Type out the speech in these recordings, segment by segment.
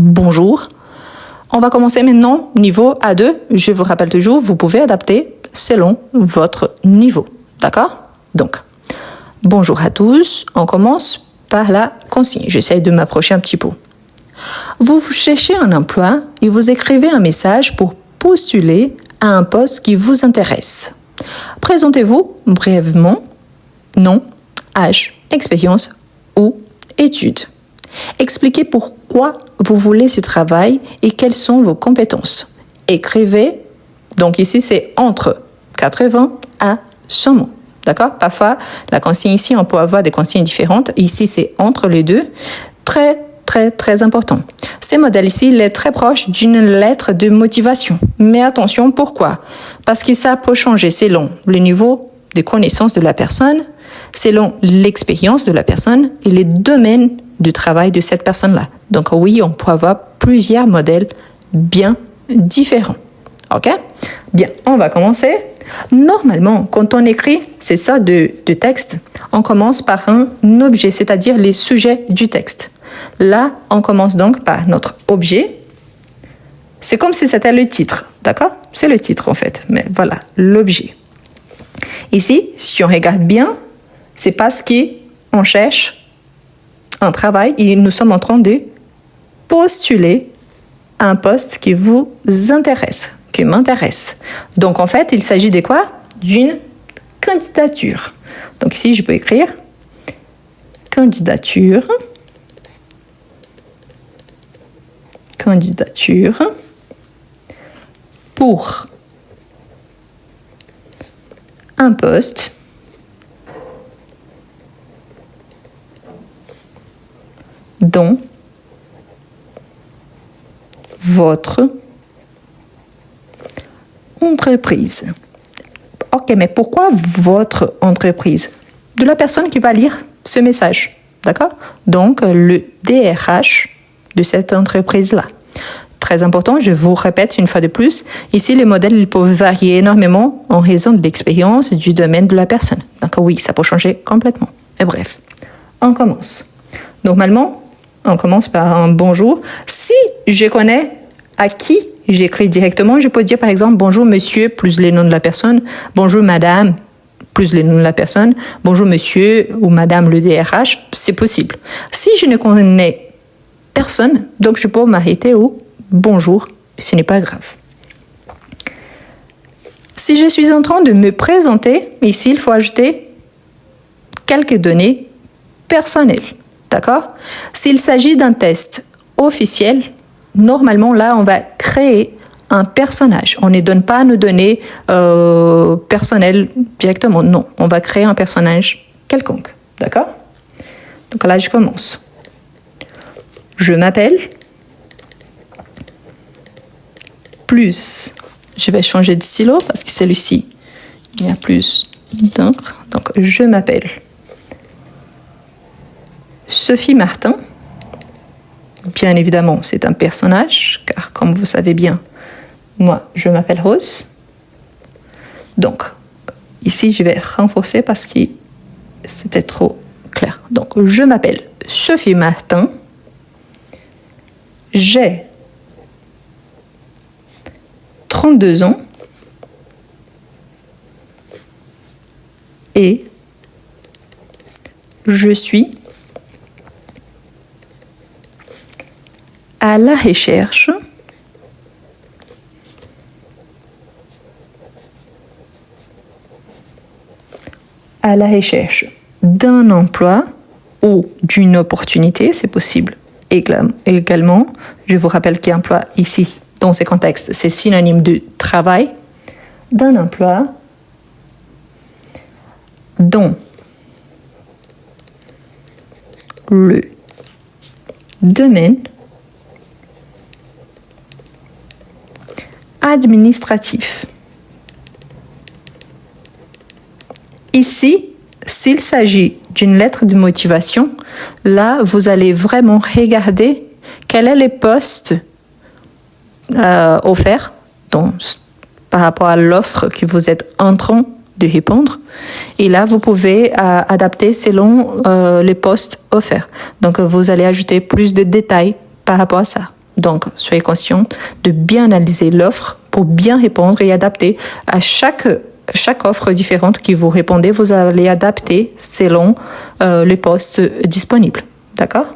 bonjour. On va commencer maintenant niveau A2. Je vous rappelle toujours, vous pouvez adapter selon votre niveau. D'accord? Donc, bonjour à tous. On commence par la consigne. J'essaie de m'approcher un petit peu. Vous cherchez un emploi et vous écrivez un message pour postuler à un poste qui vous intéresse. Présentez-vous brièvement, nom, âge, expérience ou études. Expliquez pourquoi vous voulez ce travail et quelles sont vos compétences. Écrivez, donc ici c'est entre 80 à 100 mots. D'accord? Parfois, la consigne ici, on peut avoir des consignes différentes. Ici, c'est entre les deux. Très important. Ce modèle ici, il est très proche d'une lettre de motivation. Mais attention, pourquoi? Parce que ça peut changer selon le niveau de connaissance de la personne, selon l'expérience de la personne et les domaines du travail de cette personne-là. Donc oui, on peut avoir plusieurs modèles bien différents. OK? Bien, on va commencer. Normalement, quand on écrit ces sortes de textes, on commence par un objet, c'est-à-dire les sujets du texte. Là, on commence donc par notre objet. C'est comme si c'était le titre, d'accord? C'est le titre en fait, mais voilà, l'objet. Ici, si on regarde bien, c'est parce qu'on cherche un travail et nous sommes en train de postuler un poste qui vous intéresse, qui m'intéresse. Donc en fait, il s'agit de quoi? D'une candidature. Donc ici, je peux écrire candidature. Candidature pour un poste dans votre entreprise. Ok, mais pourquoi votre entreprise? De la personne qui va lire ce message, d'accord? Donc, le DRH de cette entreprise-là. Très important, je vous répète une fois de plus, ici les modèles ils peuvent varier énormément en raison de l'expérience et du domaine de la personne. Donc oui, ça peut changer complètement. Et bref, on commence. Normalement, on commence par un bonjour. Si je connais à qui j'écris directement, je peux dire par exemple bonjour monsieur plus les noms de la personne, bonjour madame plus les noms de la personne, bonjour monsieur ou madame le DRH, c'est possible. Si je ne connais personne, donc je peux m'arrêter au bonjour, ce n'est pas grave. Si je suis en train de me présenter, ici il faut ajouter quelques données personnelles, d'accord? S'il s'agit d'un test officiel, normalement là on va créer un personnage. On ne donne pas nos données personnelles directement, non, on va créer un personnage quelconque, d'accord? Donc là je commence. Je m'appelle, plus, je vais changer de stylo parce que celui-ci, il y a plus d'encre. Donc, je m'appelle Sophie Martin. Bien évidemment, c'est un personnage, car comme vous savez bien, moi, je m'appelle Rose. Donc, ici, je vais renforcer parce que c'était trop clair. Donc, je m'appelle Sophie Martin. J'ai 32 ans et je suis à la recherche d'un emploi ou d'une opportunité, c'est possible également. Je vous rappelle qu'emploi ici, dans ces contextes, c'est synonyme de travail, d'un emploi dans le domaine administratif. Ici, s'il s'agit d'une lettre de motivation, là, vous allez vraiment regarder quel est le poste offert par rapport à l'offre que vous êtes en train de répondre. Et là, vous pouvez adapter selon les postes offerts. Donc, vous allez ajouter plus de détails par rapport à ça. Donc, soyez conscient de bien analyser l'offre pour bien répondre et adapter à chaque offre différente qui vous répondez. Vous allez adapter selon les postes disponibles. D'accord?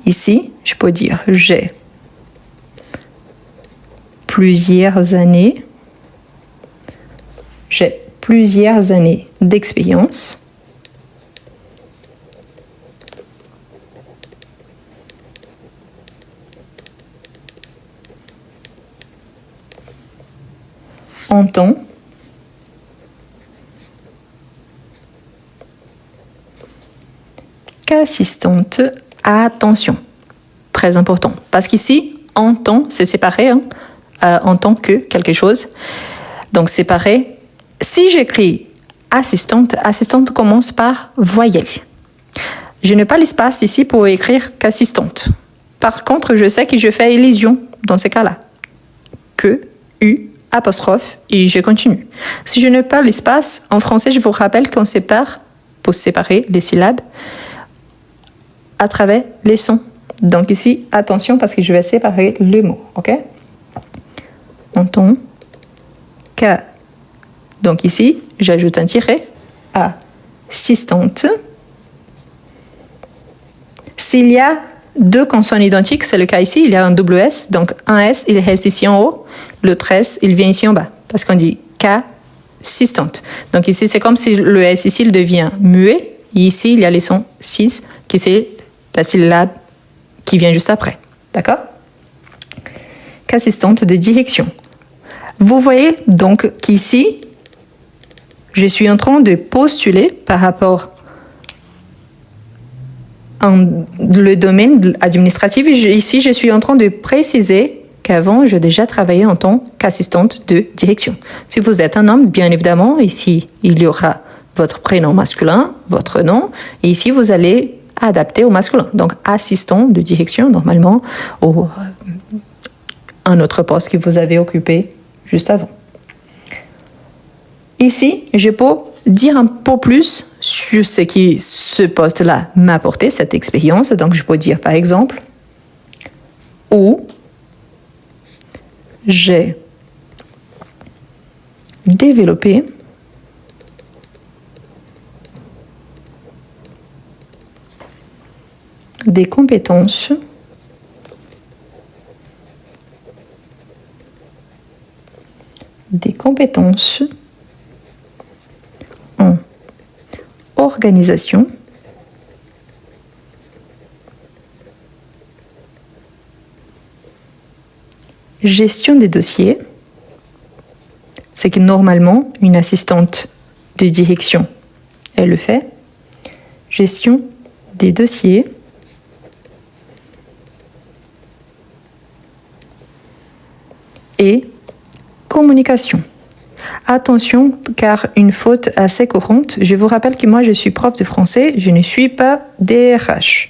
Ici, je peux dire j'ai plusieurs années d'expérience en tant qu'assistante. Attention, très important, parce qu'ici, en tant, c'est séparé, hein, en tant que quelque chose. Donc, séparé. Si j'écris assistante, assistante commence par voyelle. Je n'ai pas l'espace ici pour écrire qu'assistante. Par contre, je sais que je fais élision dans ces cas-là. Que, U, apostrophe, et je continue. Si je n'ai pas l'espace, en français, je vous rappelle qu'on sépare, pour séparer les syllabes, à travers les sons. Donc ici, attention, parce que je vais séparer les mots, ok? En tant qu'à. Donc ici, j'ajoute un tiret. Assistante. S'il y a deux consonnes identiques, c'est le cas ici, il y a un double S, donc un S, il reste ici en haut, l'autre S, il vient ici en bas, parce qu'on dit qu'assistante. Donc ici, c'est comme si le S ici, il devient muet, et ici, il y a les sons 6, qui c'est la syllabe qui vient juste après. D'accord? Qu'assistante de direction. Vous voyez donc qu'ici, je suis en train de postuler par rapport le domaine administratif. Ici, je suis en train de préciser qu'avant, j'ai déjà travaillé en tant qu'assistante de direction. Si vous êtes un homme, bien évidemment, ici, il y aura votre prénom masculin, votre nom, et ici, vous allez adapter au masculin. Donc, assistant de direction, normalement, ou un autre poste que vous avez occupé juste avant. Ici, je peux dire un peu plus sur ce que ce poste-là m'a apporté, cette expérience. Donc, je peux dire, par exemple, où j'ai développé des compétences en organisation, gestion des dossiers, c'est que normalement une assistante de direction, elle le fait, gestion des dossiers, et communication. Attention, car une faute assez courante, je vous rappelle que moi je suis prof de français, je ne suis pas DRH.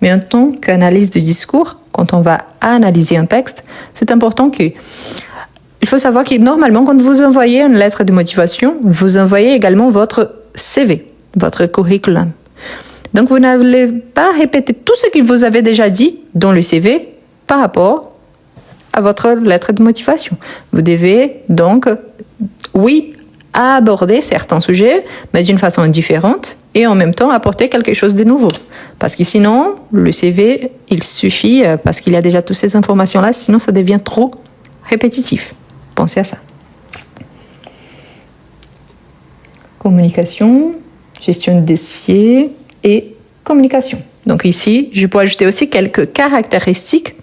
Mais en tant qu'analyse de discours, quand on va analyser un texte, c'est important que... Il faut savoir que normalement, quand vous envoyez une lettre de motivation, vous envoyez également votre CV, votre curriculum. Donc vous n'allez pas répéter tout ce que vous avez déjà dit dans le CV par rapport à votre lettre de motivation. Vous devez donc, oui, aborder certains sujets, mais d'une façon différente et en même temps apporter quelque chose de nouveau. Parce que sinon, le CV, il suffit, parce qu'il y a déjà toutes ces informations-là, sinon ça devient trop répétitif. Pensez à ça. Communication, gestion de dossier et communication. Donc ici, je peux ajouter aussi quelques caractéristiques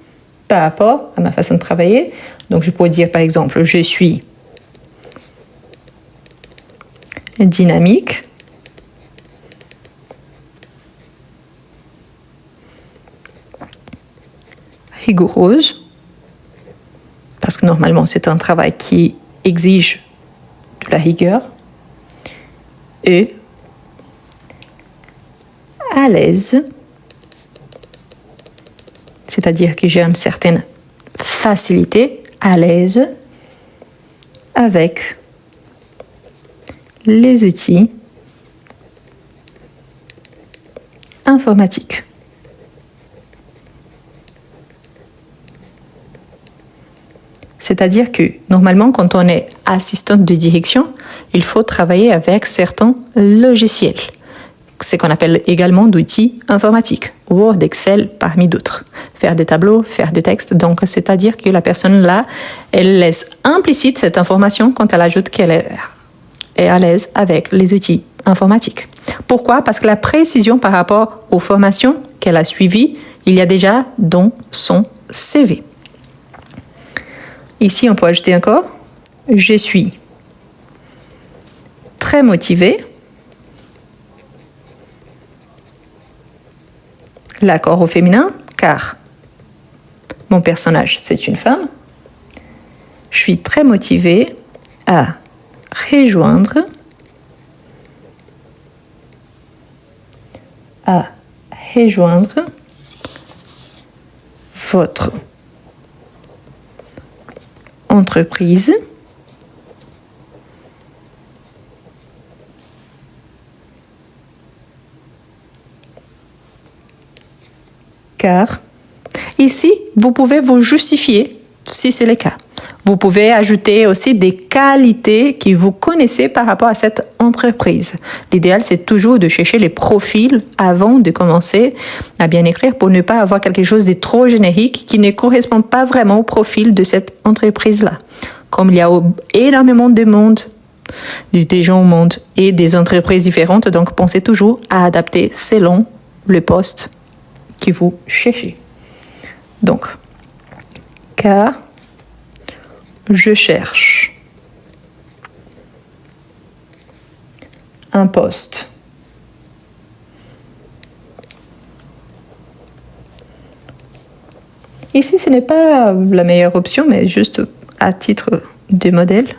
par rapport à ma façon de travailler. Donc, je pourrais dire, par exemple, je suis dynamique, rigoureuse, parce que normalement, c'est un travail qui exige de la rigueur, et à l'aise, c'est-à-dire que j'ai une certaine facilité, à l'aise, avec les outils informatiques. C'est-à-dire que normalement, quand on est assistante de direction, il faut travailler avec certains logiciels. Ce qu'on appelle également d'outils informatiques, Word, Excel, parmi d'autres. Faire des tableaux, faire des textes. Donc, c'est-à-dire que la personne là, elle laisse implicite cette information quand elle ajoute qu'elle est à l'aise avec les outils informatiques. Pourquoi? Parce que la précision par rapport aux formations qu'elle a suivies, il y a déjà dans son CV. Ici, on peut ajouter encore « Je suis très motivée ». L'accord au féminin, car mon personnage, c'est une femme. Je suis très motivée à rejoindre votre entreprise car ici, vous pouvez vous justifier si c'est le cas. Vous pouvez ajouter aussi des qualités que vous connaissez par rapport à cette entreprise. L'idéal, c'est toujours de chercher les profils avant de commencer à bien écrire pour ne pas avoir quelque chose de trop générique qui ne correspond pas vraiment au profil de cette entreprise-là. Comme il y a énormément de monde, des gens au monde et des entreprises différentes, donc pensez toujours à adapter selon le poste que vous cherchez. Donc, car je cherche un poste ici, ce n'est pas la meilleure option, mais juste à titre de modèle,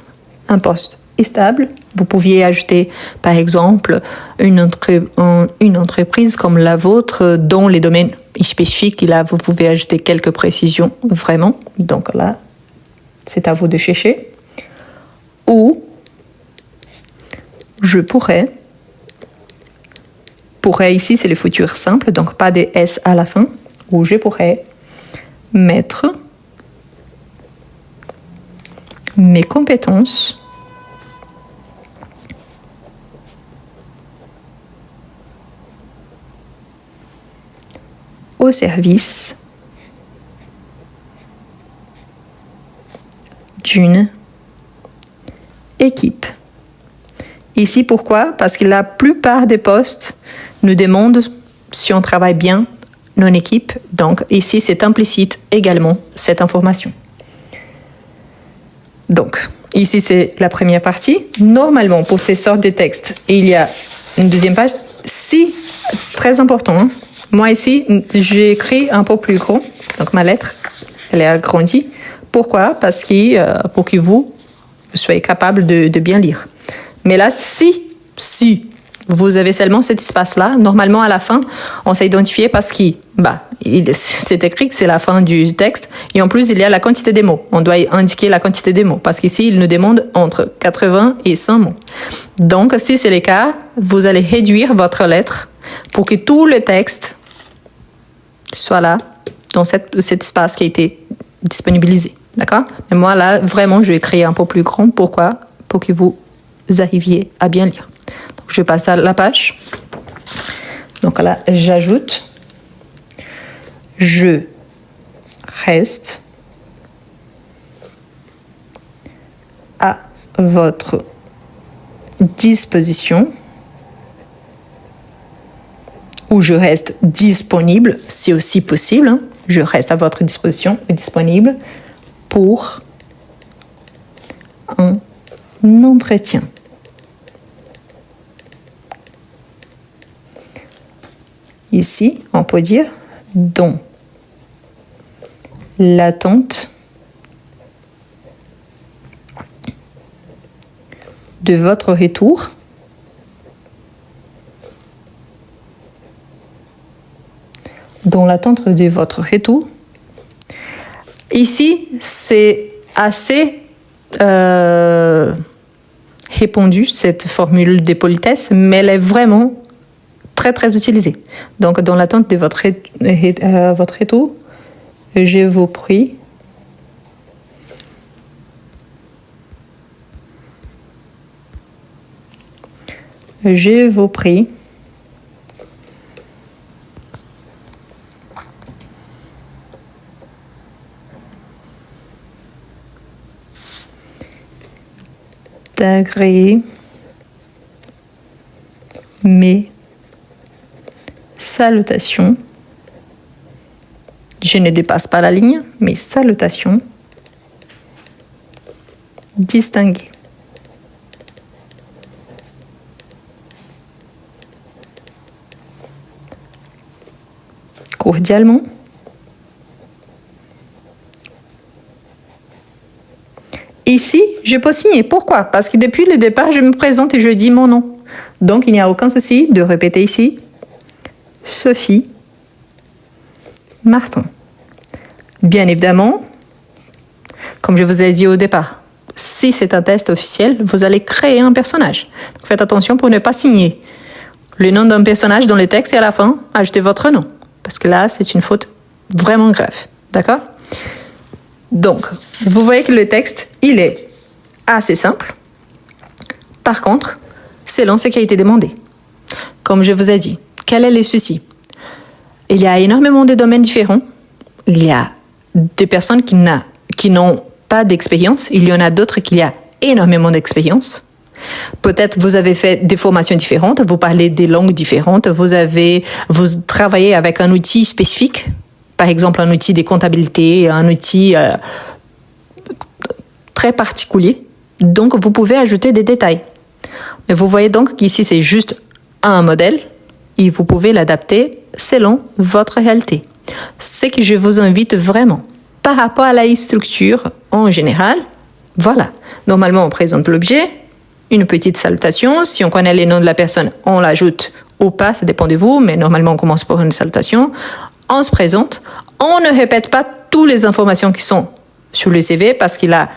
un poste stable. Vous pouviez ajouter, par exemple, une entreprise comme la vôtre dont les domaines spécifiques. Et là, vous pouvez ajouter quelques précisions, vraiment. Donc là, c'est à vous de chercher. Ou je pourrais ici, c'est le futur simple, donc pas de S à la fin. Ou je pourrais mettre mes compétences au service d'une équipe. Ici, pourquoi? Parce que la plupart des postes nous demandent si on travaille bien non équipe. Donc ici, c'est implicite également cette information. Donc, ici, c'est la première partie. Normalement, pour ces sortes de textes, il y a une deuxième page. Si, très important, hein. Moi ici, j'ai écrit un peu plus grand. Donc ma lettre, elle est agrandie. Pourquoi? Parce que pour que vous soyez capable de bien lire. Mais là, si vous avez seulement cet espace-là, normalement à la fin, on s'est identifié parce que c'est écrit que c'est la fin du texte. Et en plus, il y a la quantité des mots. On doit indiquer la quantité des mots parce qu'ici, il nous demande entre 80 et 100 mots. Donc, si c'est le cas, vous allez réduire votre lettre pour que tout le texte soit là, dans cet espace qui a été disponibilisé. D'accord? Mais moi, là, vraiment, je vais créer un peu plus grand. Pourquoi? Pour que vous arriviez à bien lire. Donc, je passe à la page. Donc là, j'ajoute. Je reste à votre disposition. Ou je reste disponible, c'est aussi possible. Hein. Je reste à votre disposition, disponible pour un entretien. Ici, on peut dire dans l'attente de votre retour. Dans l'attente de votre retour. Ici, c'est assez répandu, cette formule de politesse, mais elle est vraiment très, très utilisée. Donc, dans l'attente de votre retour, je vous prie Je vous prie d'agréer mes salutations. Je ne dépasse pas la ligne, mes salutations distinguées. Cordialement. Ici, je peux signer. Pourquoi? Parce que depuis le départ, je me présente et je dis mon nom. Donc, il n'y a aucun souci de répéter ici. Sophie Martin. Bien évidemment, comme je vous ai dit au départ, si c'est un test officiel, vous allez créer un personnage. Donc, faites attention pour ne pas signer le nom d'un personnage dans les textes et à la fin, ajoutez votre nom. Parce que là, c'est une faute vraiment grave. D'accord? Donc, vous voyez que le texte, il est assez simple. Par contre, selon ce qui a été demandé. Comme je vous ai dit, quel est le souci? Il y a énormément de domaines différents. Il y a des personnes qui n'ont pas d'expérience. Il y en a d'autres qui ont énormément d'expérience. Peut-être vous avez fait des formations différentes, vous parlez des langues différentes, vous travaillez avec un outil spécifique, par exemple un outil de comptabilité, un outil très particulier. Donc, vous pouvez ajouter des détails. Mais vous voyez donc qu'ici, c'est juste un modèle et vous pouvez l'adapter selon votre réalité. Ce que je vous invite vraiment, par rapport à la structure en général, voilà. Normalement, on présente l'objet, une petite salutation. Si on connaît les noms de la personne, on l'ajoute ou pas, ça dépend de vous, mais normalement, on commence par une salutation. On se présente. On ne répète pas toutes les informations qui sont sur le CV parce qu'il a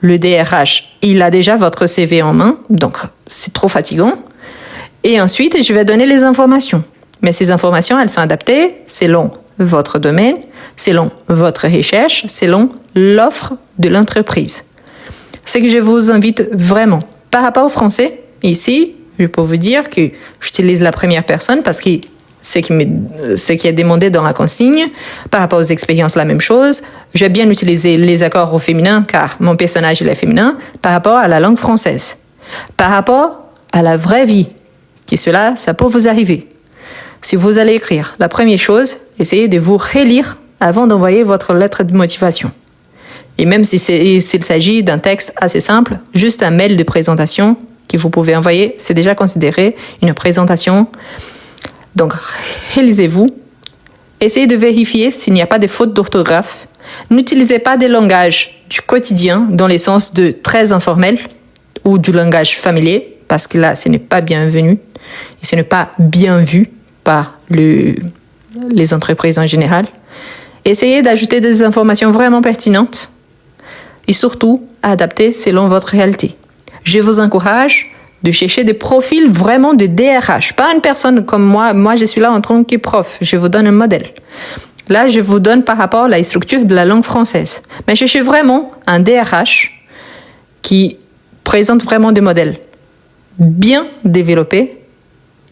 le DRH, il a déjà votre CV en main, donc c'est trop fatigant. Et ensuite, je vais donner les informations. Mais ces informations, elles sont adaptées selon votre domaine, selon votre recherche, selon l'offre de l'entreprise. Ce que je vous invite vraiment, par rapport au français, ici, je peux vous dire que j'utilise la première personne parce que ce qui est demandé dans la consigne. Par rapport aux expériences, la même chose. J'ai bien utilisé les accords au féminin car mon personnage il est féminin par rapport à la langue française. Par rapport à la vraie vie, ça peut vous arriver. Si vous allez écrire, la première chose, essayez de vous relire avant d'envoyer votre lettre de motivation. Et même s'il s'agit d'un texte assez simple, juste un mail de présentation que vous pouvez envoyer, c'est déjà considéré une présentation. Donc, réalisez-vous. Essayez de vérifier s'il n'y a pas de fautes d'orthographe. N'utilisez pas des langages du quotidien dans les sens de très informel ou du langage familier, parce que là, ce n'est pas bienvenu et ce n'est pas bien vu par les entreprises en général. Essayez d'ajouter des informations vraiment pertinentes et surtout adaptées selon votre réalité. Je vous encourage de chercher des profils vraiment de DRH, pas une personne comme moi. Moi, je suis là en tant que prof. Je vous donne un modèle. Là, je vous donne par rapport à la structure de la langue française. Mais cherchez vraiment un DRH qui présente vraiment des modèles bien développés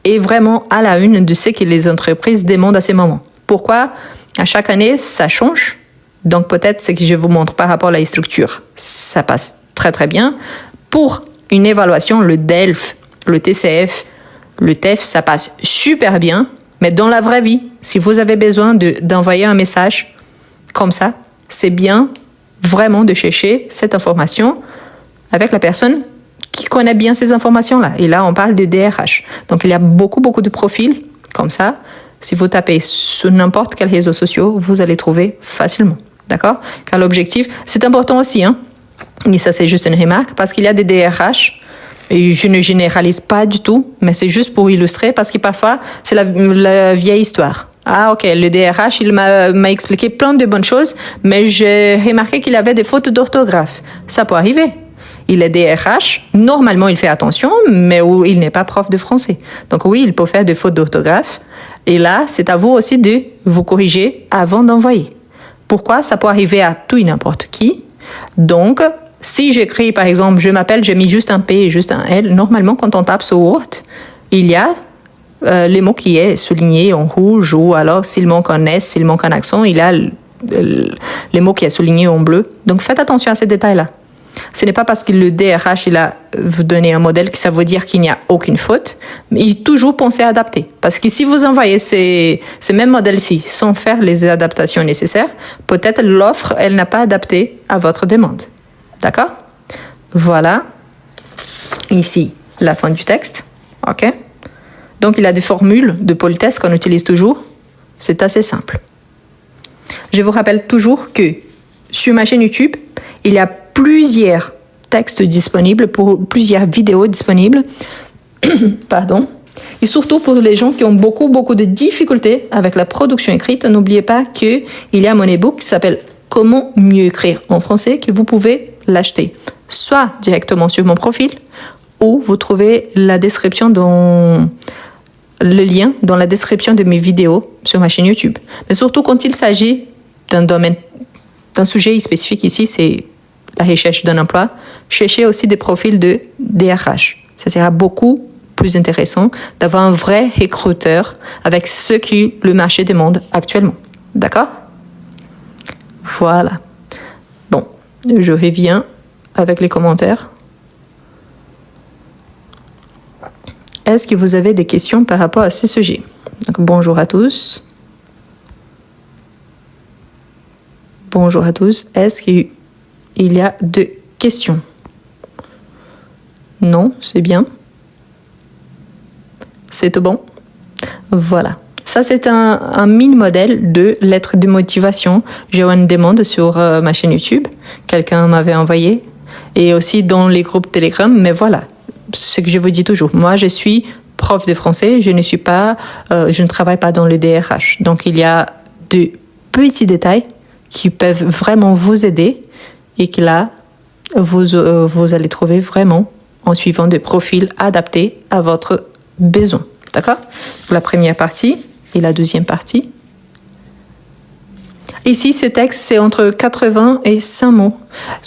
et vraiment à la une de ce que les entreprises demandent à ces moments. Pourquoi? À chaque année, ça change. Donc, peut-être ce que je vous montre par rapport à la structure, ça passe très, très bien. Pour une évaluation, le DELF, le TCF, le TEF, ça passe super bien. Mais dans la vraie vie, si vous avez besoin d'envoyer un message comme ça, c'est bien vraiment de chercher cette information avec la personne qui connaît bien ces informations-là. Et là, on parle de DRH. Donc, il y a beaucoup, beaucoup de profils comme ça. Si vous tapez sur n'importe quel réseau social, vous allez trouver facilement. D'accord? Car l'objectif, c'est important aussi, hein? Et ça, c'est juste une remarque, parce qu'il y a des DRH, et je ne généralise pas du tout, mais c'est juste pour illustrer, parce que parfois, c'est la vieille histoire. Ah, ok, le DRH, il m'a expliqué plein de bonnes choses, mais j'ai remarqué qu'il avait des fautes d'orthographe. Ça peut arriver. Il est DRH, normalement, il fait attention, mais il n'est pas prof de français. Donc oui, il peut faire des fautes d'orthographe. Et là, c'est à vous aussi de vous corriger avant d'envoyer. Pourquoi? Ça peut arriver à tout et n'importe qui. Donc, Si j'écris, par exemple, je m'appelle, j'ai mis juste un P et juste un L, normalement, quand on tape sur Word, il y a les mots qui est souligné en rouge, ou alors s'il manque un S, s'il manque un accent, il y a les mots qui est souligné en bleu. Donc faites attention à ces détails-là. Ce n'est pas parce que le DRH il a vous donné un modèle que ça veut dire qu'il n'y a aucune faute, mais il toujours penser à adapter. Parce que si vous envoyez ces mêmes modèles-ci sans faire les adaptations nécessaires, peut-être l'offre, elle n'a pas adapté à votre demande. D'accord? Voilà. Ici, la fin du texte. OK? Donc, il y a des formules de politesse qu'on utilise toujours. C'est assez simple. Je vous rappelle toujours que sur ma chaîne YouTube, il y a plusieurs textes disponibles, plusieurs vidéos disponibles. Pardon. Et surtout pour les gens qui ont beaucoup de difficultés avec la production écrite, n'oubliez pas qu'il y a mon ebook qui s'appelle « Comment mieux écrire en français » que vous pouvez l'acheter, soit directement sur mon profil, ou vous trouvez la description le lien dans la description de mes vidéos sur ma chaîne YouTube. Mais surtout quand il s'agit d'un sujet spécifique ici, c'est la recherche d'un emploi, cherchez aussi des profils de DRH. Ça sera beaucoup plus intéressant d'avoir un vrai recruteur avec ce que le marché demande actuellement. D'accord? Voilà. Bon, je reviens avec les commentaires. Est-ce que vous avez des questions par rapport à ces sujets? Donc, bonjour à tous. Bonjour à tous. Est-ce qu'il y a des questions? Non, c'est bien. C'est tout bon? Voilà. Ça, c'est un mini-modèle de lettre de motivation. J'ai eu une demande sur ma chaîne YouTube. Quelqu'un m'avait envoyé. Et aussi dans les groupes Telegram. Mais voilà. Ce que je vous dis toujours. Moi, je suis prof de français. Je ne travaille pas dans le DRH. Donc, il y a de petits détails qui peuvent vraiment vous aider et que là, vous allez trouver vraiment en suivant des profils adaptés à votre besoin. D'accord? Pour la première partie et la deuxième partie. Ici, ce texte, c'est entre 80 et 100 mots.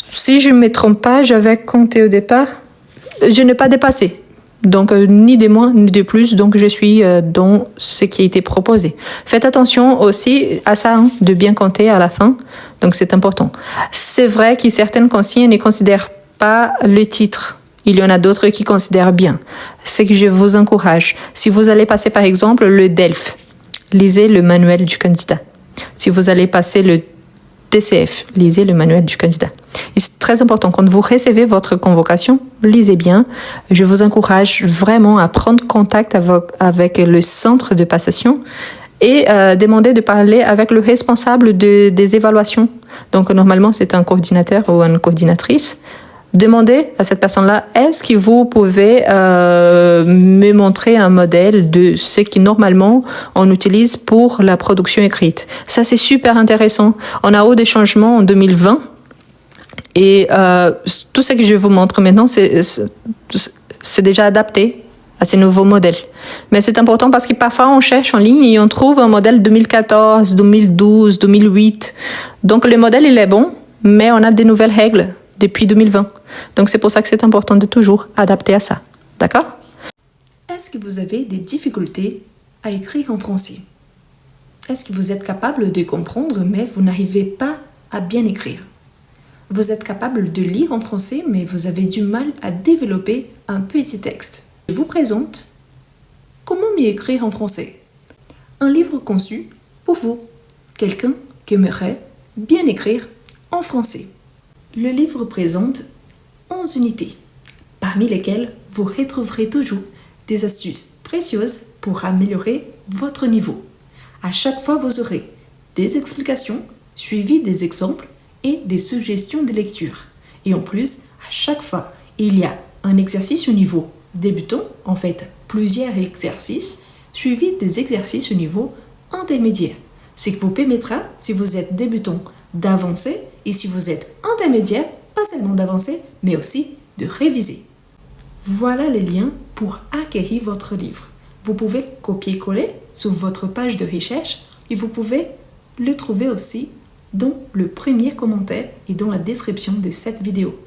Si je ne me trompe pas, j'avais compté au départ. Je n'ai pas dépassé. Donc, ni de moins, ni de plus. Donc, je suis dans ce qui a été proposé. Faites attention aussi à ça, hein, de bien compter à la fin. Donc, c'est important. C'est vrai que certaines consignes ne considèrent pas le titre. Il y en a d'autres qui considèrent bien. C'est que je vous encourage. Si vous allez passer, par exemple, le DELF, lisez le manuel du candidat. Si vous allez passer le TCF, lisez le manuel du candidat. Et c'est très important, quand vous recevez votre convocation, lisez bien. Je vous encourage vraiment à prendre contact avec le centre de passation et demander de parler avec le responsable des évaluations. Donc normalement, c'est un coordinateur ou une coordinatrice. Demandez à cette personne-là, est-ce que vous pouvez me montrer un modèle de ce qui normalement on utilise pour la production écrite? Ça, c'est super intéressant. On a eu des changements en 2020 et tout ce que je vous montre maintenant, c'est déjà adapté à ces nouveaux modèles. Mais c'est important parce que parfois on cherche en ligne et on trouve un modèle 2014, 2012, 2008. Donc le modèle, il est bon, mais on a des nouvelles règles depuis 2020. Donc c'est pour ça que c'est important de toujours adapter à ça. D'accord? Est-ce que vous avez des difficultés à écrire en français? Est-ce que vous êtes capable de comprendre mais vous n'arrivez pas à bien écrire? Vous êtes capable de lire en français mais vous avez du mal à développer un petit texte. Je vous présente Comment mieux écrire en français? Un livre conçu pour vous, quelqu'un qui aimerait bien écrire en français. Le livre présente 11 unités, parmi lesquelles vous retrouverez toujours des astuces précieuses pour améliorer votre niveau. À chaque fois, vous aurez des explications suivies des exemples et des suggestions de lecture. Et en plus, à chaque fois, il y a un exercice au niveau débutant, en fait plusieurs exercices, suivis des exercices au niveau intermédiaire. Ce qui vous permettra, si vous êtes débutant, d'avancer et si vous êtes intermédiaire, pas seulement d'avancer, mais aussi de réviser. Voilà les liens pour acquérir votre livre. Vous pouvez copier-coller sur votre page de recherche et vous pouvez le trouver aussi dans le premier commentaire et dans la description de cette vidéo.